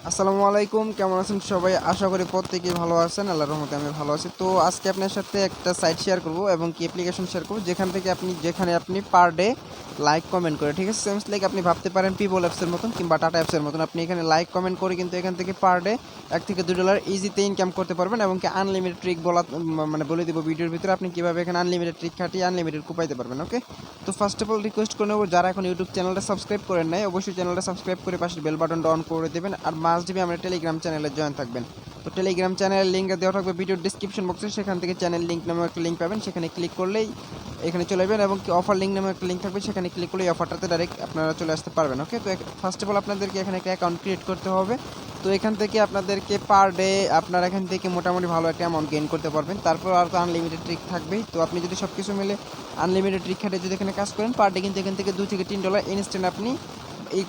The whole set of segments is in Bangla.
আসসালামু আলাইকুম, কেমন আছেন সবাই? আশা করি প্রত্যেকেই ভালো আছেন। আল্লাহর রহমতে আমি ভালো আছি। তো আজকে আপনার সাথে একটা সাইট শেয়ার করব এবং কি অ্যাপ্লিকেশন শেয়ার করব যেখানে আপনি পার ডে লাইক কমেন্ট করে, ঠিক আছে? সেমস লাইক আপনি ভাবতে পারেন পিপল অ্যাপসের মতন কিংবা টাটা অ্যাপসের মতন। আপনি এখানে লাইক কমেন্ট করে কিন্তু এখান থেকে পার ডে $1 থেকে $2 ইজিতে ইনকাম করতে পারবেন এবং কি আনলিমিটেড ট্রিক মানে বলে দিব ভিডিওর ভিতরে আপনি কিভাবে এখানে আনলিমিটেড ট্রিক খাটিয়ে আনলিমিটেড কুপাইতে পারবেন। ওকে, তো ফার্স্ট অফ অল রিকোয়েস্ট করে নেব, যারা এখন ইউটিউব চ্যানেলটা সাবস্ক্রাইব করেন নাই অবশ্যই চ্যানেলটা সাবস্ক্রাইব করে পাশের বেল বাটনটা অন করে দেবেন। আর মাস্ট বি আমরা টেলিগ্রাম চ্যানেলে জয়েন থাকবেন। তো টেলিগ্রাম চ্যানেলের লিঙ্ক দেওয়া থাকবে ভিডিওর ডিসক্রিপশন বক্সে, সেখান থেকে চ্যানেল লিঙ্ক নামে একটা লিঙ্ক পাবেন, সেখানে ক্লিক করলেই এখানে চলে যাবেন এবং কি অফার লিঙ্ক নামে একটা লিঙ্ক থাকবে, সেখানে ক্লিক করলেই অফারটাতে ডাইরেক্ট আপনারা চলে আসতে পারবেন। ওকে, তো ফার্স্ট অফ অল আপনাদেরকে এখানে একটা অ্যাকাউন্ট ক্রিয়েট করতে হবে। তো এখান থেকে আপনাদেরকে পার ডে আপনারা এখান থেকে মোটামুটি ভালো একটা অ্যামাউন্ট গেইন করতে পারবেন। তারপর আর তো আনলিমিটেড ট্রিক থাকবেই। তো আপনি যদি সব কিছু মিলে আনলিমিটেড ট্রিক খাটে যদি এখানে কাজ করেন পার ডে কিন্তু এখান থেকে $2 থেকে $3 ইনস্ট্যান্ট আপনি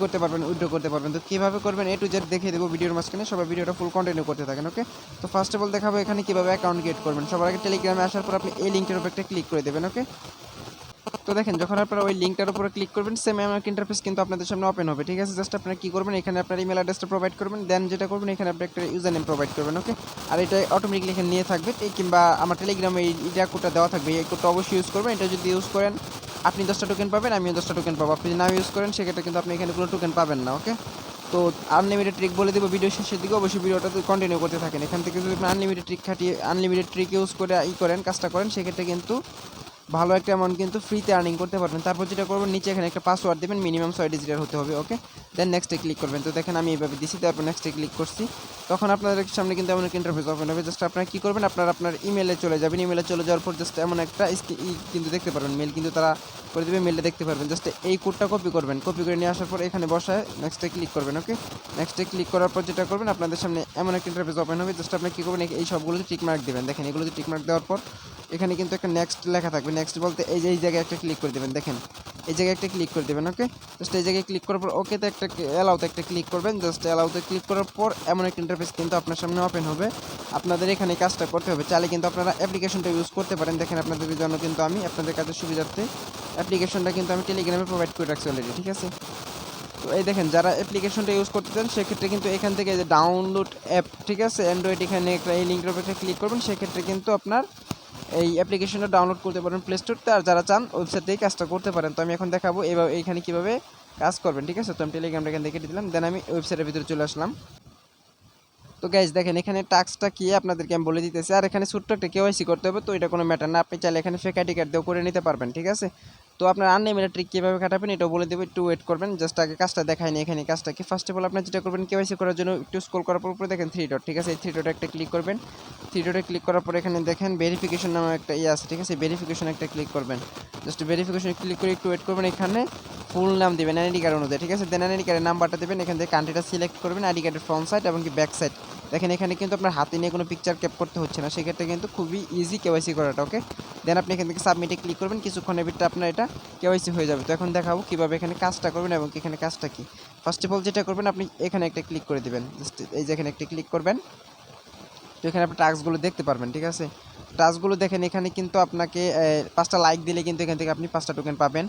করতে পারবেন, উইথড্র করতে পারবেন। তো কীভাবে করবেন এ টু জেড দেখিয়ে দেবো ভিডিওর মাঝখানে, সবাই ভিডিওটা ফুল কন্টিনিউ করতে থাকেন। ওকে, তো ফার্স্ট অফ অল দেখাবো এখানে কীভাবে অ্যাকাউন্ট ক্রিয়েট করবেন। সবার আগে টেলিগ্রামে আসার পর আপনি এই লিঙ্কের উপর একটা ক্লিক করে দেবেন। ওকে, তো দেখেন যখন আপনারা ওই লিঙ্কটার উপরে ক্লিক করবেন সেম এমন ইন্টারফেস কিন্তু আপনাদের সামনে ওপেন হবে, ঠিক আছে? জাস্ট আপনারা কী করবেন, এখানে আপনার ইমেল অ্যাড্রেসটা প্রোভাইড করবেন, দেন যেটা করবেন এখানে আপনি একটা ইউজার নেম প্রোভাইড করবেন। ওকে, আর এটা অটোমেটিকলি এখানে নিয়ে থাকবে, কিংবা আমার টেলিগ্রামে এই কোডটা দেওয়া থাকবে, এই কোডটা অবশ্যই ইউজ করবেন। এটা যদি ইউজ করেন আপনি 10টা টোকেন পাবেন, আমিও 10টা টোকেন পাবো। আপনি যদি না ইউজ করেন সেক্ষেত্রে কিন্তু আপনি এখানে কোনো টোকেন পাবেন না। ওকে, তো আনলিমিটেড ট্রিক বলে দেবো ভিডিও শেষের দিকে, অবশ্যই ভিডিওটা কন্টিনিউ করতে থাকেন। এখান থেকে যদি আপনি আনলিমিটেড ট্রিক খাটিয়ে আনলিমিটেড ট্রিক ইউজ করে করেন, কাজটা করেন, সেক্ষেত্রে কিন্তু ভালো একটা অ্যামাউন্ট কিন্তু ফ্রিতে আর্নিং করতে পারবেন। তারপর যেটা করবেন, নিচে এখানে একটা পাসওয়ার্ড দেবেন, মিনিমাম 6 ডিজিটের হতে হবে। ওকে, দেন নেক্সটে ক্লিক করবেন। তো দেখেন আমি এইভাবে দিছি, তারপর নেক্সটে ক্লিক করছি। তখন আপনাদের সামনে কিন্তু এমন একটা ইন্টারফেস ওপেন হবে। জাস্ট আপনারা কী করবেন, আপনার ইমেলে চলে যাবেন। ইমেলে চলে যাওয়ার পর জাস্ট এমন একটা কিন্তু দেখতে পারবেন, মেল কিন্তু তারা করে দেবে, মেলটা দেখতে পারবেন। জাস্ট এই কোডটা কপি করবেন, কপি করে নিয়ে আসার পর এখানে বসায় নেক্সটে ক্লিক করবেন। ওকে, নেক্সটে ক্লিক করার পর যেটা করবেন, আপনাদের সামনে এমন একটা ইন্টারফেস ওপেন হবে। জাস্ট আপনি কী করবেন, এই সবগুলোতে টিক মার্ক দেবেন। দেখেন এগুলোতে টিক মার্ক দেওয়ার পর এখানে কিন্তু একটা নেক্সট লেখা থাকবে। নেক্সট বলতে এই জায়গায় একটা ক্লিক করে দেবেন। দেখেন এই জায়গায় একটা ক্লিক করে দেবেন। ওকে, জাস্ট এই জায়গায় ক্লিক করার পর ওকেতে একটা অ্যালাউতে একটা ক্লিক করবেন। জাস্ট অ্যালাউতে ক্লিক করার পর এমন একটা ইন্টারফেস কিন্তু আপনার সামনে ওপেন হবে। আপনাদের এখানে কাজটা করতে হবে। চাইলে কিন্তু আপনারা অ্যাপ্লিকেশনটা ইউজ করতে পারেন। দেখেন আপনাদের জন্য কিন্তু আমি আপনাদের কাছে সুবিধার্থে অ্যাপ্লিকেশনটা কিন্তু আমি টেলিগ্রামে প্রোভাইড করে রাখছি অলরেডি, ঠিক আছে? তো এই দেখেন যারা অ্যাপ্লিকেশনটা ইউজ করতে চান সেক্ষেত্রে কিন্তু এখান থেকে যে ডাউনলোড অ্যাপ, ঠিক আছে, অ্যান্ড্রয়েড, এখানে একটা এই লিঙ্কের উপর ক্লিক করবেন, সেক্ষেত্রে কিন্তু আপনার এই অ্যাপ্লিকেশনটা ডাউনলোড করতে পারেন প্লে স্টোরতে। আর যারা চান ওয়েবসাইট থেকে কাজটা করতে পারেন। তো আমি এখন দেখাবো এইখানে কীভাবে কাজ করবেন, ঠিক আছে? তো আমি টেলিগ্রামটা এখান থেকে কেটে দিলাম, দেন আমি ওয়েবসাইটের ভিতরে চলে আসলাম। তো গাইজ দেখেন এখানে টাস্কটা কি আপনাদেরকে আমি বলে দিতেছি। আর এখানে ছোট্ট একটা কেওয়াইসি করতে হবে, তো এটা কোনো ম্যাটার না, আপনি চাইলে এখানে ফেক আইডি কার্ড দিয়েও করে নিতে পারবেন, ঠিক আছে? তো আপনার আনলিমিটেড ট্রিক কীভাবে কাটাবেন এটাও বলে দেবো, একটু ওয়েট করবেন। জাস্ট আগে কাজটা দেখায়নি এখানে কাজটা কি। ফার্স্ট অফ অল আপনার যেটা করবেন, কেওয়াইসি করার জন্য একটু স্ক্রল করার পর উপরে দেখেন 3 ডট, ঠিক আছে? এই 3 ডটে একটা ক্লিক করবেন। 3 ডটে ক্লিক করার পর এখানে দেখেন ভেরিফিকেশন নামে একটা আছে, ঠিক আছে? ভেরিফিকেশন একটা ক্লিক করবেন। জাস্ট ভেরিফিকেশন ক্লিক করে একটু ওয়েট করবেন। এখানে ফুল নাম দেবেন আইডি কার্ড অনুযায়ী, ঠিক আছে? দেন আইডি কার্ডের নাম্বারটা দেবেন, এখান থেকে কান্ট্রিটা সিলেক্ট করবেন, আইডি কার্ডের ফ্রন্ট সাইড এবং কি ব্যাক সাইড। দেখেন এখানে কিন্তু আপনার হাতে নিয়ে কোনো পিকচার ক্যাপ করতে হচ্ছে না, সেক্ষেত্রে কিন্তু খুবই ইজি কেওয়াইসি করাটা। ওকে, দেন আপনি এখান থেকে সাবমিটে ক্লিক করবেন, কিছুক্ষণের ভিতরে আপনার এটা কেওয়াইসি হয়ে যাবে। তো এখন দেখাবো কীভাবে এখানে কাজটা করবেন এবং এখানে কাজটা কি। ফার্স্ট অফ অল যেটা করবেন, আপনি এখানে একটা ক্লিক করে দেবেন। জাস্ট এই যে এখানে একটা ক্লিক করবেন। তো এখানে আপনি টাস্কগুলো দেখতে পারবেন, ঠিক আছে? টাস্কগুলো দেখেন এখানে কিন্তু আপনাকে 5টা লাইক দিলে কিন্তু এখান থেকে আপনি 5টা টোকেন পাবেন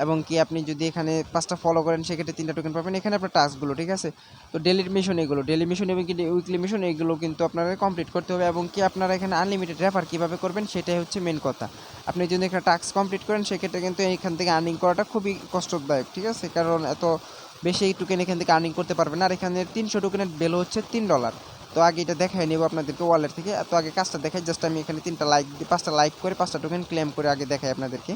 এবং কি আপনি যদি এখানে 5টা ফলো করেন সেক্ষেত্রে 3টা টোকেন পাবেন। এখানে আপনার টাস্কগুলো, ঠিক আছে? তো ডেলি মিশন এগুলো, ডেলি মিশন এবং কি উইকলি মিশন এগুলো কিন্তু আপনাকে কমপ্লিট করতে হবে এবং কি আপনারা এখানে আনলিমিটেড রেফার কীভাবে করবেন সেটাই হচ্ছে মেন কথা। আপনি যদি এখানে টাস্ক কমপ্লিট করেন সেক্ষেত্রে কিন্তু এখান থেকে আর্নিং করাটা খুবই কষ্টদায়ক, ঠিক আছে? কারণ এত বেশি টোকেন এখান থেকে আর্নিং করতে পারবেন না। আর এখানে 300 টোকেনের ভ্যালু হচ্ছে $3। তো আগে এটা দেখাই নেব আপনাদেরকে ওয়ালেট থেকে। তো আগে কাজটা দেখাই, জাস্ট আমি এখানে 5টা লাইক করে 5টা টোকেন ক্লেম করে আগে দেখাই আপনাদেরকে।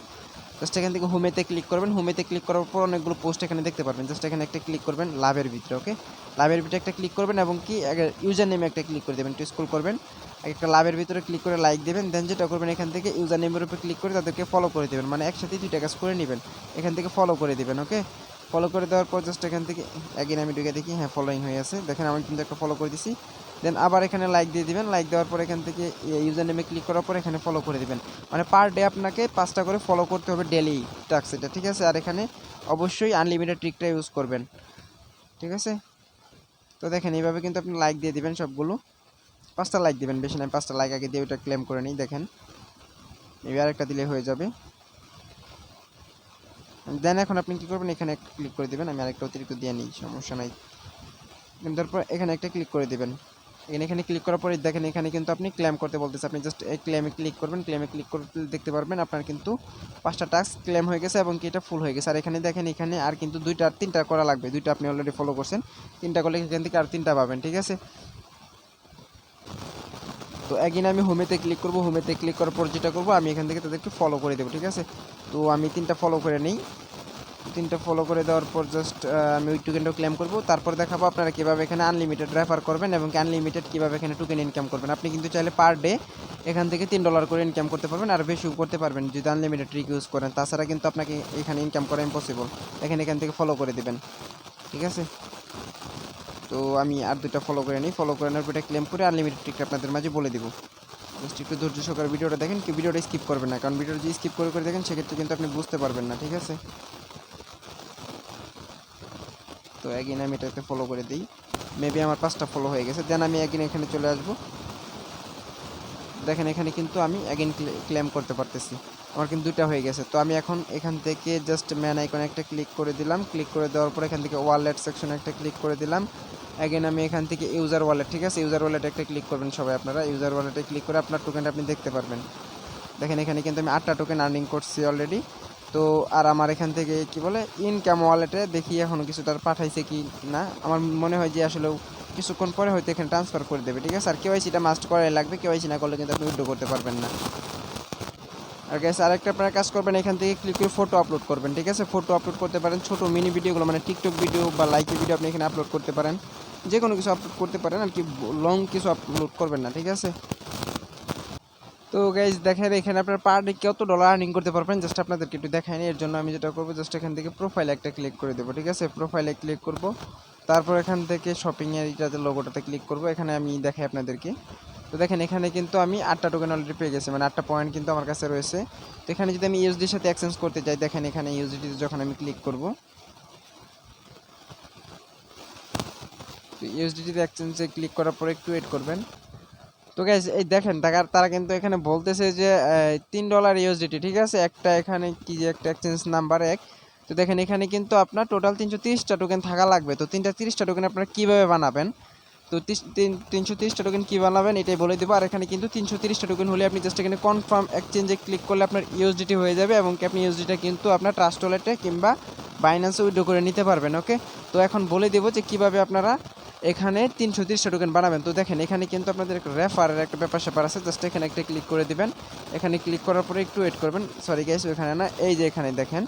জাস্ট এখান থেকে হোমেতে ক্লিক করবেন। হোমেতে ক্লিক করার পর অনেকগুলো পোস্ট এখানে দেখতে পারবেন। জাস্ট এখানে একটা ক্লিক করবেন লাভের ভিতরে। ওকে, লাভের ভিতরে একটা ক্লিক করবেন এবং কি ইউজার নেমে একটা ক্লিক করে দেবেন, একটু স্ক্রল করবেন, একটা লাভের ভিতরে ক্লিক করে লাইক দেবেন। দেন যেটা করবেন, এখান থেকে ইউজার নেমের উপরে ক্লিক করে তাদেরকে ফলো করে দেবেন, মানে একসাথে 2টা কাজ করে নেবেন। এখান থেকে ফলো করে দেবেন। ওকে, ফলো করে দেওয়ার পর জাস্ট এখান থেকে অ্যাগেন আমি ঢুকে দেখি, হ্যাঁ ফলোইং হয়ে আছে। দেখেন আমি কিন্তু একটা ফলো করে দিছি। দেন আবার এখানে লাইক দিয়ে দিবেন। লাইক দেওয়ার পর এখান থেকে ইউজার নেমে ক্লিক করার পর এখানে ফলো করে দিবেন। মানে পার ডে আপনাকে 5টা করে ফলো করতে হবে ডেলি টাস্ক এটা, ঠিক আছে? আর এখানে অবশ্যই আনলিমিটেড ট্রিকটা ইউজ করবেন, ঠিক আছে? তো দেখেন এইভাবে কিন্তু আপনি লাইক দিয়ে দিবেন সবগুলো। 5টা লাইক দিবেন, বেশি নয়, 5টা লাইক আগে দিয়ে ওইটা ক্লেম করে নিই। দেখেন এবার আরেকটা দিলে হয়ে যাবে। দেন এখন আপনি কী করবেন, এখানে ক্লিক করে দেবেন। আমি আরেকটা অতিরিক্ত দিয়ে নিই, সমস্যা নাই। তারপর এখানে একটা ক্লিক করে দিবেন। এখানে ক্লিক করার পরে দেখেন এখানে কিন্তু আপনি ক্লেম করতে বলতেছে, আপনি জাস্ট এই ক্লেমে ক্লিক করবেন। ক্লেমে ক্লিক করতে দেখতে পারবেন আপনার কিন্তু 5টা টাস্ক ক্লেম হয়ে গেছে এবং কি এটা ফুল হয়ে গেছে। আর এখানে দেখেন এখানে আর কিন্তু 2টা আর 3টা করা লাগবে। 2টা আপনি অলরেডি ফলো করছেন, 3টা করলে এখান থেকে আর 3টা পাবেন, ঠিক আছে। তো এগেইন আমি হোমেতে ক্লিক করব। হোমেতে ক্লিক করার পর যেটা করব, আমি এখান থেকে তাদেরকে ফলো করে দেবো, ঠিক আছে। তো আমি 3টা ফলো করে নিই। 3টা ফলো করে দেওয়ার পর জাস্ট আমি ওই টোকেনটাও ক্লেম করব। তারপর দেখাবো আপনারা কীভাবে এখানে আনলিমিটেড রেফার করবেন এবং আনলিমিটেড কীভাবে এখানে টোকেন ইনকাম করবেন। আপনি কিন্তু চাইলে পার ডে এখান থেকে $3 করে ইনকাম করতে পারবেন, আর বেশিও করতে পারবেন যদি আনলিমিটেড ট্রিক ইউজ করেন। তাছাড়া কিন্তু আপনাকে এখানে ইনকাম করা ইম্পসিবল। এখান থেকে ফলো করে দেবেন, ঠিক আছে। তো আমি আর 2টা ফলো করে নিই। ফলো করে নেওয়ার পর এটা ক্লেম করে আনলিমিটেড ট্রিকটা আপনাদের মাঝে বলে দিব। জাস্ট একটু ধৈর্য সহকারে ভিডিওটা দেখেন, কি ভিডিওটা স্কিপ করবেন না, কারণ ভিডিওটা যদি স্কিপ করে দেখেন সেক্ষেত্রে কিন্তু আপনি বুঝতে পারবেন না, ঠিক আছে। তো এগেইন আমি এটাতে ফলো করে দিই। মেবি আমার 5টা ফলো হয়ে গেছে। দেন আমি এগেইন এখানে চলে আসব। দেখেন এখানে কিন্তু আমি এগেইন ক্লেম করতে পারতেছি, আমার কিন্তু 2টা হয়ে গেছে। তো আমি এখন এখান থেকে জাস্ট ম্যান আইকনে একটা ক্লিক করে দিলাম। ক্লিক করে দেওয়ার পর এখান থেকে ওয়ালেট সেকশনে একটা ক্লিক করে দিলাম। এগেইন আমি এখান থেকে ইউজার ওয়ালেট, ঠিক আছে, ইউজার ওয়ালেটে একটা ক্লিক করবেন সবাই আপনারা। ইউজার ওয়ালেটে ক্লিক করে আপনার টোকেনটা আপনি দেখতে পারবেন। দেখেন এখানে কিন্তু আমি 8টা টোকেন আর্নিং করছি অলরেডি। তো আর আমার এখান থেকে কি বলে ইনকাম ওয়ালেটে দেখি এখনও কিছুটা পাঠাইছে কি না। আমার মনে হয় যে আসলেও কিছুক্ষণ পরে হয়তো এখানে ট্রান্সফার করে দেবে, ঠিক আছে। আর কেওয়াইসিটা মাস্ট করাই লাগবে, কেওয়াইসি না করলে কিন্তু আপনি উইথড্র করতে পারবেন না। আর গাইস আরেকটা আপনারা কাজ করবেন, এখান থেকে ক্লিক করে ফটো আপলোড করবেন, ঠিক আছে। ফটো আপলোড করতে পারেন, ছোট মিনি ভিডিওগুলো মানে টিকটক ভিডিও বা লাইকি ভিডিও আপনি এখানে আপলোড করতে পারেন। যে কোনো কিছু আপলোড করতে পারেন আর কি, লং কিছু আপলোড করবেন না, ঠিক আছে। তো গাইজ দেখেন এখানে আপনার পার ডে কত ডলার আর্নিং করতে পারবেন জাস্ট আপনাদেরকে একটু দেখায়নি। এর জন্য আমি যেটা করবো জাস্ট এখান থেকে প্রোফাইলে একটা ক্লিক করে দেবো, ঠিক আছে। প্রোফাইলে ক্লিক করব, তারপর এখান থেকে শপিংয়ের এটাতে লোগোটাতে ক্লিক করব। এখানে আমি দেখাই আপনাদেরকে। তো দেখেন এখানে কিন্তু আমি 8টা টোকেন অলরেডি পেয়ে গেছি, মানে 8টা পয়েন্ট কিন্তু আমার কাছে রয়েছে। তো এখানে যদি আমি ইউএসডির সাথে এক্সচেঞ্জ করতে চাই, দেখেন এখানে ইউএসডিতে যখন আমি ক্লিক করব, তো ইউএসডিতে এক্সচেঞ্জে ক্লিক করার পরে একটু ওয়েট করবেন। তো গাইজ এই দেখেন তারা কিন্তু এখানে বলতেছে যে $3 ইউএসডিটি, ঠিক আছে। একটা এখানে কি যে একটা এক্সচেঞ্জ নাম্বার 1। তো দেখেন এখানে কিন্তু আপনার টোটাল 330টা টোকেন থাকা লাগবে। তো 330টা টোকেন আপনারা কীভাবে বানাবেন, তো 330টা টোকেন কী বানাবেন এটাই বলে দেবো। আর এখানে কিন্তু 330টা টোকেন হলে আপনি জাস্ট এখানে কনফার্ম এক্সচেঞ্জে ক্লিক করলে আপনার ইউএসডিটি হয়ে যাবে এবং কি আপনি ইউএসডিটা কিন্তু আপনার ট্রাস্ট ওয়ালেটে কিংবা বাইন্যান্সে উইথড্র করে নিতে পারবেন, ওকে। তো এখন বলে দেবো যে কীভাবে আপনারা এখানে 330টা টোকেন বানাবেন। তো দেখেন এখানে কিন্তু আপনাদের একটা রেফারের একটা ব্যাপার স্যাপার আছে, জাস্ট এখানে একটা ক্লিক করে দিবেন। এখানে ক্লিক করার পরে একটু ওয়েট করবেন, সরি গাইস ওখানে না, এই যে এখানে দেখেন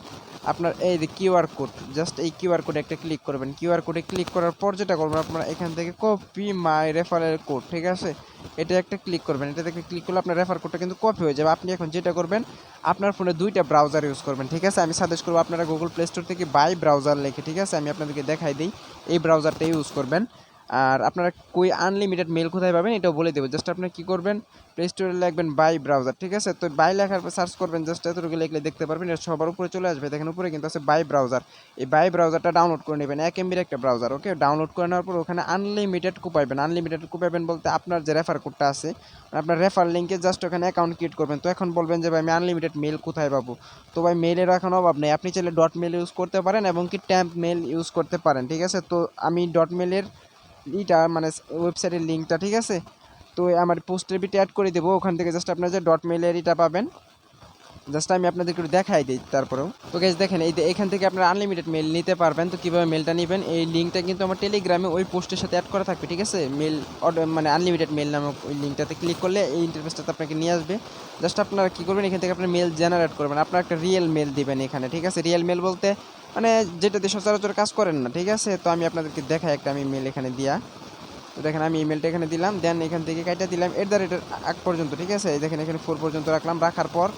আপনার এই যে কিউআর কোড, জাস্ট এই কিউআর কোডে একটা ক্লিক করবেন। কিউআর কোডে ক্লিক করার পর যেটা করবেন আপনারা এখান থেকে কপি মাই রেফারেল কোড, ঠিক আছে, এটা একটা ক্লিক করবেন। এটা থেকে ক্লিক করলে আপনার রেফার কোডটা কিন্তু কপি হয়ে যাবে। আপনি এখন যেটা করবেন আপনার ফোনে 2টা ব্রাউজার ইউজ করবেন, ঠিক আছে। আমি সাজেস্ট করবো আপনারা গুগল প্লে স্টোর থেকে বাই ব্রাউজার লেখে, ঠিক আছে, আমি আপনাদেরকে দেখাই দিই, এই ব্রাউজারটা ইউজ করবেন। আর আপনারা কই আনলিমিটেড মেল কোথায় পাবেন এটাও বলে দেবো। জাস্ট আপনারা কী করবেন, প্লে স্টোরে লিখবেন বাই ব্রাউজার, ঠিক আছে। তো বাই লেখার পর সার্চ করবেন, জাস্ট এতটুকু লিখলে দেখতে পারবেন, এটা সবার উপরে চলে আসবে। দেখেন উপরে কিন্তু আছে বাই ব্রাউজার। এই বাই ব্রাউজারটা ডাউনলোড করে নেবেন, 1 MBর একটা ব্রাউজার, ওকে। ডাউনলোড করে নেওয়ার পর ওখানে আনলিমিটেড কুপাইবেন। আনলিমিটেড কুপাইবেন বলতে আপনার যে রেফার কোডটা আছে, আপনার রেফার লিঙ্কে জাস্ট ওখানে অ্যাকাউন্ট ক্রিয়েট করবেন। তো এখন বলবেন যে ভাই আমি আনলিমিটেড মেল কোথায় পাবো, তো ভাই মেলের এখন অভাব নেই, আপনি চাইলে ডট মেল ইউজ করতে পারেন এবং কি ট্যাম্প মেল ইউজ করতে পারেন, ঠিক আছে। তো আমি ডট মেলের ইটা মানে ওয়েবসাইটের লিঙ্কটা, ঠিক আছে, তো আমার পোস্টের ভিতরে অ্যাড করে দেবো। ওখান থেকে জাস্ট আপনারা যে ডট মেলের এটা পাবেন, জাস্ট আমি আপনাদেরকে একটু দেখাই দিই তারপরেও। তো গাইস দেখেন এই এখান থেকে আপনারা আনলিমিটেড মেল নিতে পারবেন। তো কীভাবে মেলটা নেবেন, এই লিঙ্কটা কিন্তু আমার টেলিগ্রামে ওই পোস্টের সাথে অ্যাড করা থাকবে, ঠিক আছে। মেল অর্ডার মানে আনলিমিটেড মেল নামক ওই লিঙ্কটাতে ক্লিক করলে এই ইন্টারফেসটাতে আপনাকে নিয়ে আসবে। জাস্ট আপনারা কী করবেন, এখান থেকে আপনার মেল জেনারেট করবেন, আপনার একটা রিয়েল মেল দিবেন এখানে, ঠিক আছে। রিয়েল মেল বলতে মানে যেটাতে সচরাচর কাজ করেন না, ঠিক আছে। তো আমি আপনাদেরকে দেখাই একটা আমি মেল এখানে দিয়া। তো দেখেন আমি ইমেলটা এখানে দিলাম, দেন এখান থেকে কাইটা দিলাম @ আগ পর্যন্ত, ঠিক আছে। দেখেন এখানে 4 পর্যন্ত রাখলাম, রাখার পর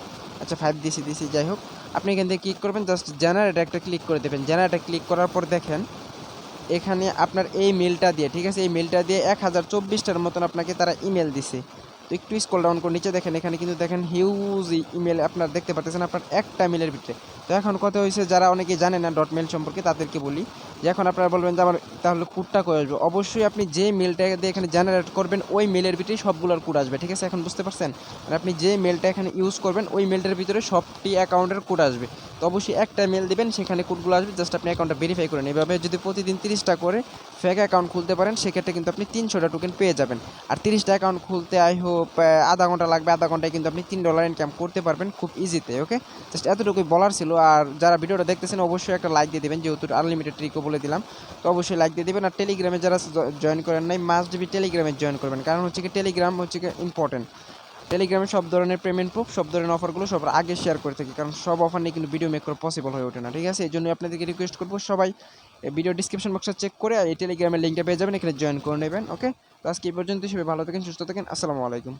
আচ্ছা 5 দিছি যাই হোক। আপনি এখান থেকে ক্লিক করবেন, জাস্ট জেনারেট একটা ক্লিক করে দেবেন। জেনারেটে ক্লিক করার পর দেখেন এখানে আপনার এই মেলটা দিয়ে, ঠিক আছে, এই মেলটা দিয়ে 1024টার মতন আপনাকে তারা ইমেল দিছে। তো একটু স্ক্রল ডাউন করে নিচে দেখেন এখানে কিন্তু দেখেন হিউজ ইমেল আপনার দেখতে পাচ্ছেন আপনার একটা মেলের ভিতরে। তো এখন কথা হয়েছে যারা অনেকে জানে না ডট মেল সম্পর্কে তাদেরকে বলি যে এখন আপনারা বলবেন যে আমার তাহলে কোডটা কই আসবে। অবশ্যই আপনি যে মেলটা দিয়ে এখানে জেনারেট করবেন ওই মেলের ভিতরেই সবগুলোর কোড আসবে, ঠিক আছে। এখন বুঝতে পারছেন, মানে আপনি যে মেলটা এখানে ইউজ করবেন ওই মেলটার ভিতরে সবটি অ্যাকাউন্টের কোড আসবে। তো অবশ্যই একটা মেল দিবেন, সেখানে কোডগুলো আসবে, জাস্ট আপনি অ্যাকাউন্টটা ভেরিফাই করেন। এভাবে যদি প্রতিদিন 30টা করে ফেক অ্যাকাউন্ট খুলতে পারেন, সেক্ষেত্রে কিন্তু আপনি 300টা টোকেন পেয়ে যাবেন। আর 30টা অ্যাকাউন্ট খুলতে আই হোপ আধা ঘন্টা লাগবে, আধা ঘন্টায় কিন্তু আপনি $3 ইনকাম করতে পারবেন খুব ইজিতে। ওকে, জাস্ট এতটুকুই বলার ছিল। আর যারা ভিডিওটা দেখতেছেন অবশ্যই একটা লাইক দিয়ে দেবেন, যেহেতু আনলিমিটেড ট্রিকও বলে দিলাম, তো অবশ্যই লাইক দিয়ে দেবেন। আর টেলিগ্রামে যারা জয়েন করেন নাই, মাস্ট বি টেলিগ্রামে জয়েন করবেন, কারণ হচ্ছে কি টেলিগ্রাম হচ্ছে কি ইম্পর্টেন্ট। টেলিগ্রামে সব ধরনের পেমেন্ট প্রুফ, সব ধরনের অফারগুলো সবার আগে শেয়ার করে থাকি, কারণ সব অফার নিয়ে কিন্তু ভিডিও মেক করা পসিবল হয়ে ওঠে না। ঠিক আছে, এই জন্য আপনাদেরকে রিকোয়েস্ট করবো সবাই ভিডিও ডিসক্রিপশন বক্সে চেক করে এই টেলিগ্রামের লিঙ্কটা পেয়ে যাবেন, এখানে জয়েন করে নেবেন। ওকে, তো আজকে এই পর্যন্ত, সবাই ভালো থাকেন, সুস্থ থাকেন, আসসালামু আলাইকুম।